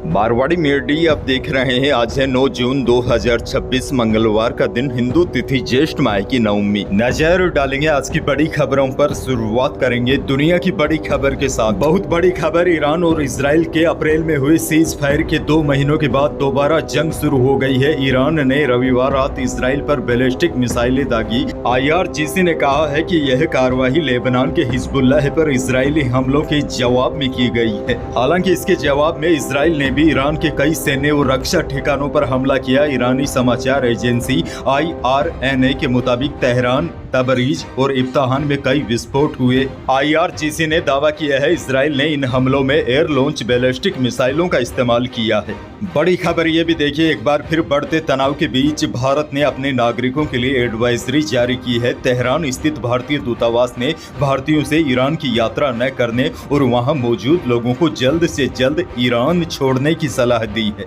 Marwari media आप देख रहे हैं। आज है 9 जून 2026 मंगलवार का दिन, हिंदू तिथि ज्येष्ठ माह की नवमी। नजर डालेंगे आज की बड़ी खबरों पर। शुरुआत करेंगे दुनिया की बड़ी खबर के साथ। बहुत बड़ी खबर, ईरान और इजराइल के अप्रैल में हुए सीज फायर के 2 महीनों के बाद दोबारा जंग शुरू हो गई है। ईरान ने रविवार रात इजराइल पर बैलिस्टिक मिसाइलें दागी। IRGC ने कहा है कि यह कार्रवाई लेबनान के हिजबुल्लाह पर इजरायली हमलों के जवाब में की गई है। हालांकि इसके जवाब में इजराइल ने भी ईरान के कई सैन्य और रक्षा ठिकानों पर हमला किया। ईरानी समाचार एजेंसी IRNA के मुताबिक तेहरान, तबरीज और इफ्ताहान में कई विस्फोट हुए। IRGC ने दावा किया है इजराइल ने इन हमलों में एयर लॉन्च बैलिस्टिक मिसाइलों का इस्तेमाल किया है। बड़ी खबर ये भी देखिए, एक बार फिर बढ़ते तनाव के बीच भारत ने अपने नागरिकों के लिए एडवाइजरी जारी की है। तेहरान स्थित भारतीय दूतावास ने भारतीयों से ईरान की यात्रा न करने और वहां मौजूद लोगों को जल्द से जल्द ईरान छोड़ने की सलाह दी है।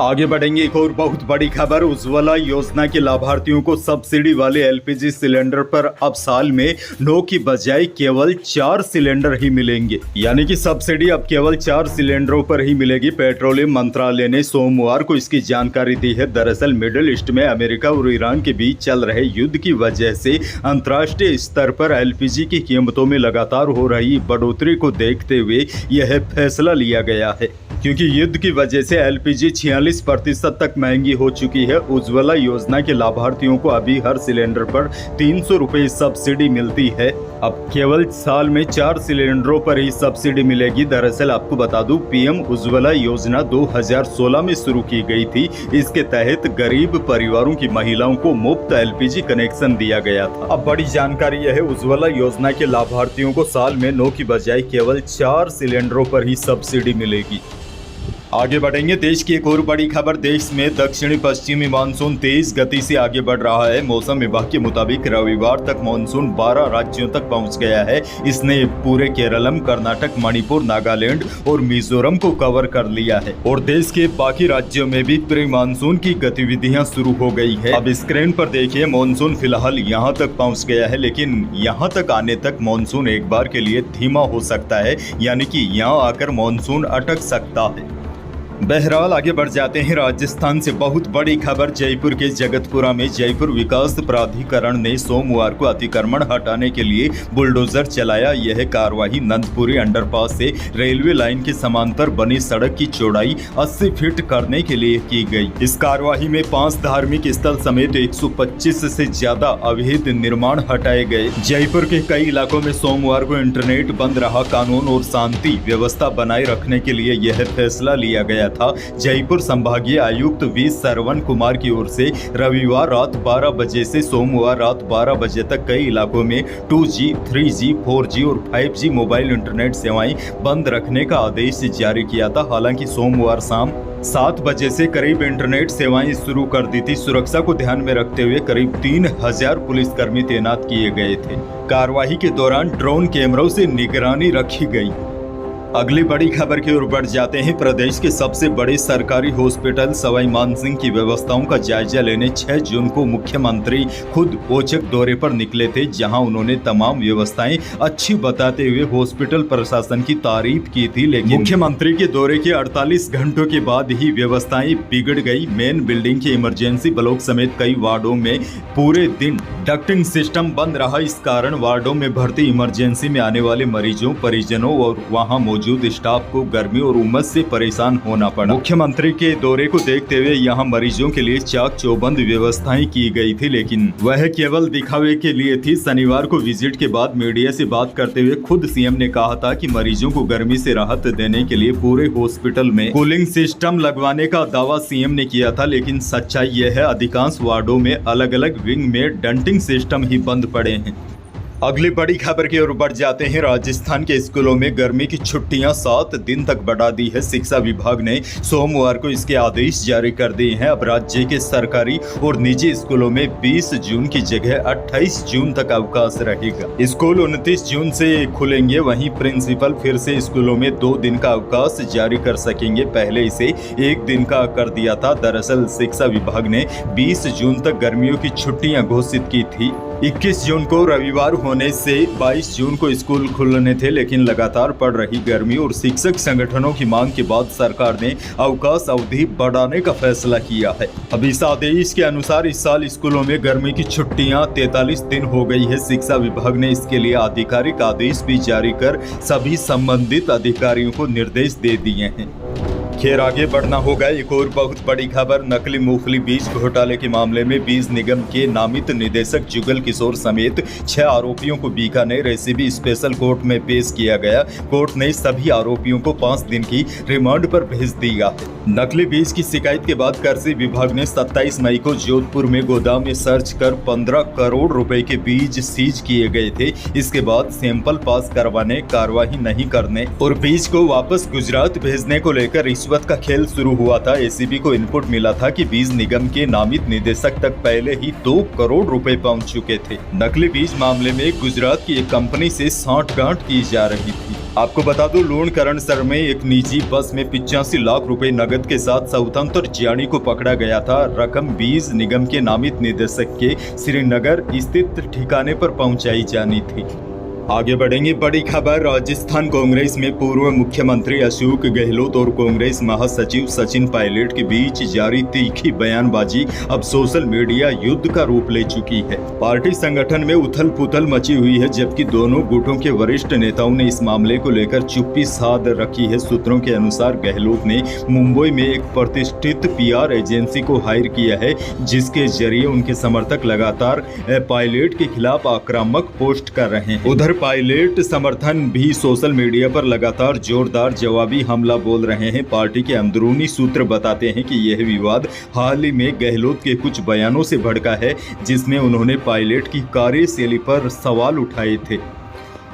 आगे बढ़ेंगे, एक और बहुत बड़ी खबर। उज्ज्वला योजना के लाभार्थियों को सब्सिडी वाले LPG सिलेंडर पर अब साल में 9 की बजाय केवल 4 सिलेंडर ही मिलेंगे। यानी कि सब्सिडी अब केवल 4 सिलेंडरों पर ही मिलेगी। पेट्रोलियम मंत्रालय ने सोमवार को इसकी जानकारी दी है। दरअसल मिडिल ईस्ट में अमेरिका और ईरान के बीच चल रहे युद्ध की वजह से अंतर्राष्ट्रीय स्तर पर LPG की कीमतों में लगातार हो रही बढ़ोतरी को देखते हुए यह फैसला लिया गया है, क्योंकि युद्ध की वजह से LPG 46% तक महंगी हो चुकी है। उज्ज्वला योजना के लाभार्थियों को अभी हर सिलेंडर पर 300 रुपए सब्सिडी मिलती है। अब केवल साल में 4 सिलेंडरों पर ही सब्सिडी मिलेगी। दरअसल आपको बता दूं, PM उज्ज्वला योजना 2016 में शुरू की गई थी। इसके तहत गरीब परिवारों की महिलाओं को मुफ्त LPG कनेक्शन दिया गया था। अब बड़ी जानकारी यह है, उज्ज्वला योजना के लाभार्थियों को साल में 9 की बजाय केवल 4 सिलेंडरों पर ही सब्सिडी मिलेगी। आगे बढ़ेंगे, देश की एक और बड़ी खबर। देश में दक्षिणी पश्चिमी मानसून तेज गति से आगे बढ़ रहा है। मौसम विभाग के मुताबिक रविवार तक मानसून 12 राज्यों तक पहुंच गया है। इसने पूरे केरलम, कर्नाटक, मणिपुर, नागालैंड और मिजोरम को कवर कर लिया है और देश के बाकी राज्यों में भी प्री मानसून की गतिविधियां शुरू हो गई है। अब स्क्रीन पर देखिए, मानसून फिलहाल यहाँ तक पहुँच गया है, लेकिन यहाँ तक आने तक मानसून एक बार के लिए धीमा हो सकता है, यानी कि यहाँ आकर मानसून अटक सकता है। बहरहाल आगे बढ़ जाते हैं। राजस्थान से बहुत बड़ी खबर। जयपुर के जगतपुरा में जयपुर विकास प्राधिकरण ने सोमवार को अतिक्रमण हटाने के लिए बुलडोजर चलाया। यह कार्रवाई नंदपुरी अंडरपास से रेलवे लाइन के समांतर बनी सड़क की चौड़ाई 80 फीट करने के लिए की गई। इस कार्रवाई में 5 धार्मिक स्थल समेत 125 से ज्यादा अवैध निर्माण हटाए गए। जयपुर के कई इलाकों में सोमवार को इंटरनेट बंद रहा। कानून और शांति व्यवस्था बनाए रखने के लिए यह फैसला लिया गया था। जयपुर संभागीय आयुक्त V सरवण कुमार की ओर से रविवार रात 12 बजे से सोमवार रात 12 बजे तक कई इलाकों में 2G, 3G, 4G और 5G मोबाइल इंटरनेट सेवाएं बंद रखने का आदेश जारी किया था। हालांकि सोमवार शाम 7 बजे से करीब इंटरनेट सेवाएं शुरू कर दी थी। सुरक्षा को ध्यान में रखते हुए करीब 3000 पुलिसकर्मी तैनात किए गए थे। कार्रवाई के दौरान ड्रोन कैमरों से निगरानी रखी गई। अगली बड़ी खबर की ओर बढ़ जाते हैं। प्रदेश के सबसे बड़े सरकारी हॉस्पिटल सवाई मानसिंह की व्यवस्थाओं का जायजा लेने 6 जून को मुख्यमंत्री खुद औचक दौरे पर निकले थे, जहां उन्होंने तमाम व्यवस्थाएं अच्छी बताते हुए हॉस्पिटल प्रशासन की तारीफ की थी। लेकिन मुख्यमंत्री के दौरे के 48 घंटों के बाद ही व्यवस्थाएं बिगड़ गई। मेन बिल्डिंग के इमरजेंसी ब्लॉक समेत कई वार्डों में पूरे दिन डक्टिंग सिस्टम बंद रहा। इस कारण वार्डों में भर्ती इमरजेंसी में आने वाले मरीजों, परिजनों और वहां मौजूद स्टाफ को गर्मी और उमस से परेशान होना पड़ा। मुख्यमंत्री के दौरे को देखते हुए यहां मरीजों के लिए चाक चौबंद व्यवस्थाएं की गई थी, लेकिन वह केवल दिखावे के लिए थी। शनिवार को विजिट के बाद मीडिया से बात करते हुए खुद CM ने कहा था कि मरीजों को गर्मी से राहत देने के लिए पूरे हॉस्पिटल में कूलिंग सिस्टम लगवाने का दावा CM ने किया था, लेकिन सच्चाई यह है अधिकांश वार्डों में अलग अलग विंग में डंटिंग सिस्टम ही बंद पड़े हैं। अगली बड़ी खबर की ओर बढ़ जाते हैं। राजस्थान के स्कूलों में गर्मी की छुट्टियां 7 दिन तक बढ़ा दी है। शिक्षा विभाग ने सोमवार को इसके आदेश जारी कर दिए हैं। अब राज्य के सरकारी और निजी स्कूलों में 20 जून की जगह 28 जून तक अवकाश रहेगा। स्कूल 29 जून से खुलेंगे। वहीं प्रिंसिपल फिर से स्कूलों में 2 दिन का अवकाश जारी कर सकेंगे। पहले इसे 1 दिन का कर दिया था। दरअसल शिक्षा विभाग ने 20 जून तक गर्मियों की छुट्टियां घोषित की थी। 21 जून को रविवार होने से 22 जून को स्कूल खुलने थे, लेकिन लगातार पड़ रही गर्मी और शिक्षक संगठनों की मांग के बाद सरकार ने अवकाश अवधि बढ़ाने का फैसला किया है। अब इस आदेश के अनुसार इस साल स्कूलों में गर्मी की छुट्टियां 43 दिन हो गई है। शिक्षा विभाग ने इसके लिए आधिकारिक आदेश भी जारी कर सभी संबंधित अधिकारियों को निर्देश दे दिए हैं। खैर, आगे बढ़ना होगा। एक और बहुत बड़ी खबर, नकली मूंगफली बीज घोटाले के मामले में बीज निगम के नामित निदेशक जुगल किशोर समेत 6 आरोपियों को बीकानेर एसीबी स्पेशल कोर्ट में पेश किया गया। कोर्ट ने सभी आरोपियों को 5 दिन की रिमांड पर भेज दिया। नकली बीज की शिकायत के बाद कृषि विभाग ने 27 मई को जोधपुर में गोदाम में सर्च कर 15 करोड़ रुपए के बीज सीज किए गए थे। इसके बाद सैंपल पास करवाने, कार्रवाई नहीं करने और बीज को वापस गुजरात भेजने को लेकर रिश्वत का खेल शुरू हुआ था। एसीबी को इनपुट मिला था कि बीज निगम के नामित निदेशक तक पहले ही 2 करोड़ रुपए पहुंच चुके थे। नकली बीज मामले में गुजरात की एक कंपनी से सांठगांठ की जा रही थी। आपको बता दूं, लूणकरणसर में एक निजी बस में 85 लाख रुपए नकद के साथ स्वतंत्र जियानी को पकड़ा गया था। रकम बीज निगम के नामित निदेशक के श्रीनगर स्थित ठिकाने पर पहुंचाई जानी थी। आगे बढ़ेंगे। बड़ी खबर, राजस्थान कांग्रेस में पूर्व मुख्यमंत्री अशोक गहलोत और कांग्रेस महासचिव सचिन पायलट के बीच जारी तीखी बयानबाजी अब सोशल मीडिया युद्ध का रूप ले चुकी है। पार्टी संगठन में उथल पुथल मची हुई है, जबकि दोनों गुटों के वरिष्ठ नेताओं ने इस मामले को लेकर चुप्पी साध रखी है। सूत्रों के अनुसार गहलोत ने मुंबई में एक प्रतिष्ठित पीआर एजेंसी को हायर किया है, जिसके जरिए उनके समर्थक लगातार पायलट के खिलाफ आक्रामक पोस्ट कर रहे हैं। उधर पायलट समर्थन भी सोशल मीडिया पर लगातार जोरदार जवाबी हमला बोल रहे हैं। पार्टी के अंदरूनी सूत्र बताते हैं कि यह विवाद हाल ही में गहलोत के कुछ बयानों से भड़का है, जिसमें उन्होंने पायलट की कार्यशैली पर सवाल उठाए थे।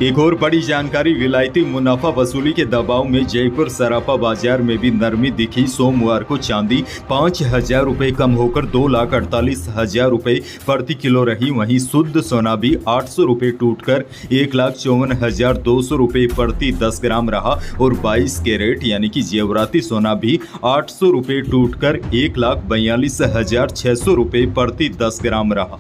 एक और बड़ी जानकारी, विलायती मुनाफा वसूली के दबाव में जयपुर सराफा बाजार में भी नरमी दिखी। सोमवार को चांदी 5,000 रुपए कम होकर 2,48,000 रुपए प्रति किलो रही। वहीं शुद्ध सोना भी 800 रुपए टूटकर 1,54,200 रुपए प्रति 10 ग्राम रहा और 22 कैरेट यानी कि जेवराती सोना भी 800 रुपए टूटकर 1,42,600 रुपए प्रति 10 ग्राम रहा।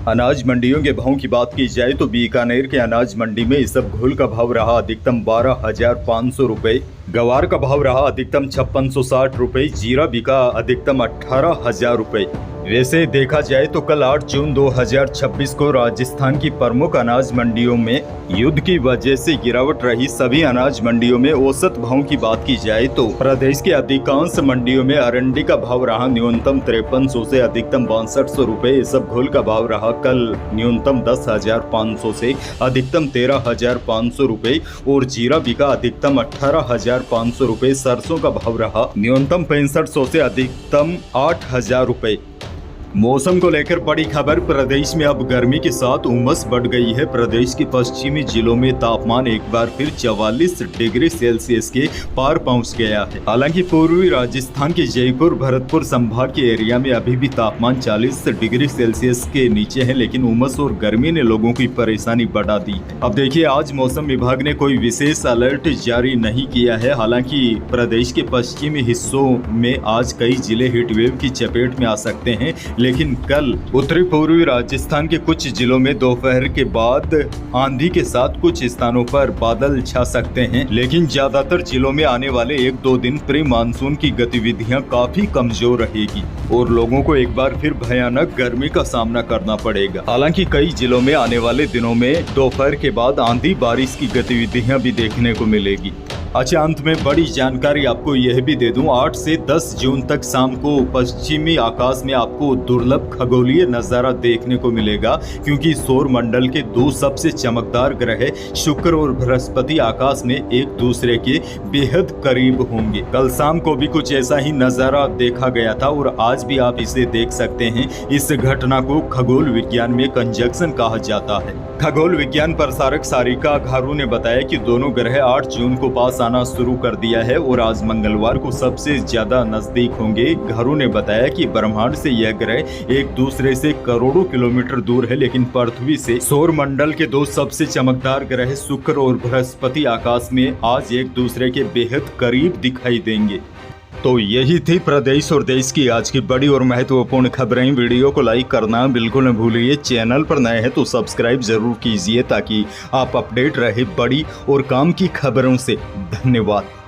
अनाज मंडियों के भाव की बात की जाए तो बीकानेर के अनाज मंडी में इसबगोल का भाव रहा अधिकतम 12,500 रुपए, गवार का भाव रहा अधिकतम 5660 रुपए, जीरा बिका अधिकतम 18,000 रुपए। वैसे देखा जाए तो कल 8 जून 2026 को राजस्थान की प्रमुख अनाज मंडियों में युद्ध की वजह से गिरावट रही। सभी अनाज मंडियों में औसत भाव की बात की जाए तो प्रदेश के अधिकांश मंडियों में अरंडी का भाव रहा न्यूनतम 5300 से अधिकतम 6200 रुपए। इसबगोल का भाव रहा कल न्यूनतम 10,500 से अधिकतम 13,500 रुपए और जीरा बिका अधिकतम 18,500 रुपए। सरसों का भाव रहा न्यूनतम 6500 से अधिकतम 8,000 रुपए। मौसम को लेकर बड़ी खबर, प्रदेश में अब गर्मी के साथ उमस बढ़ गई है। प्रदेश के पश्चिमी जिलों में तापमान एक बार फिर 44 डिग्री सेल्सियस के पार पहुंच गया है। हालांकि पूर्वी राजस्थान के जयपुर भरतपुर संभाग के एरिया में अभी भी तापमान 40 डिग्री सेल्सियस के नीचे है, लेकिन उमस और गर्मी ने लोगों की परेशानी बढ़ा दी है। अब देखिए, आज मौसम विभाग ने कोई विशेष अलर्ट जारी नहीं किया है। हालांकि प्रदेश के पश्चिमी हिस्सों में आज कई जिले हीटवेव की चपेट में आ सकते हैं, लेकिन कल उत्तरी पूर्वी राजस्थान के कुछ जिलों में दोपहर के बाद आंधी के साथ कुछ स्थानों पर बादल छा सकते हैं। लेकिन ज्यादातर जिलों में आने वाले 1-2 दिन प्री मानसून की गतिविधियां काफी कमजोर रहेगी और लोगों को एक बार फिर भयानक गर्मी का सामना करना पड़ेगा। हालांकि कई जिलों में आने वाले दिनों में दोपहर के बाद आंधी बारिश की गतिविधियां भी देखने को मिलेगी। अच्छा, अंत में बड़ी जानकारी आपको यह भी दे दूं, 8 से 10 जून तक शाम को पश्चिमी आकाश में आपको दुर्लभ खगोलीय नजारा देखने को मिलेगा, क्योंकि सौर मंडल के 2 सबसे चमकदार ग्रह शुक्र और बृहस्पति आकाश में एक दूसरे के बेहद करीब होंगे। कल शाम को भी कुछ ऐसा ही नजारा देखा गया था और आज भी आप इसे देख सकते हैं। इस घटना को खगोल विज्ञान में कंजक्शन कहा जाता है। खगोल विज्ञान प्रसारक सारिका घारू ने बताया कि दोनों ग्रह 8 जून को पास आना शुरू कर दिया है और आज मंगलवार को सबसे ज्यादा नजदीक होंगे। घारू ने बताया कि ब्रह्मांड से यह ग्रह एक दूसरे से करोड़ों किलोमीटर दूर है, लेकिन पृथ्वी से सौर मंडल के 2 सबसे चमकदार ग्रह शुक्र और बृहस्पति आकाश में आज एक दूसरे के बेहद करीब दिखाई देंगे। तो यही थी प्रदेश और देश की आज की बड़ी और महत्वपूर्ण खबरें। वीडियो को लाइक करना बिल्कुल न भूलिए। चैनल पर नए हैं तो सब्सक्राइब जरूर कीजिए ताकि आप अपडेट रहे बड़ी और काम की खबरों से। धन्यवाद।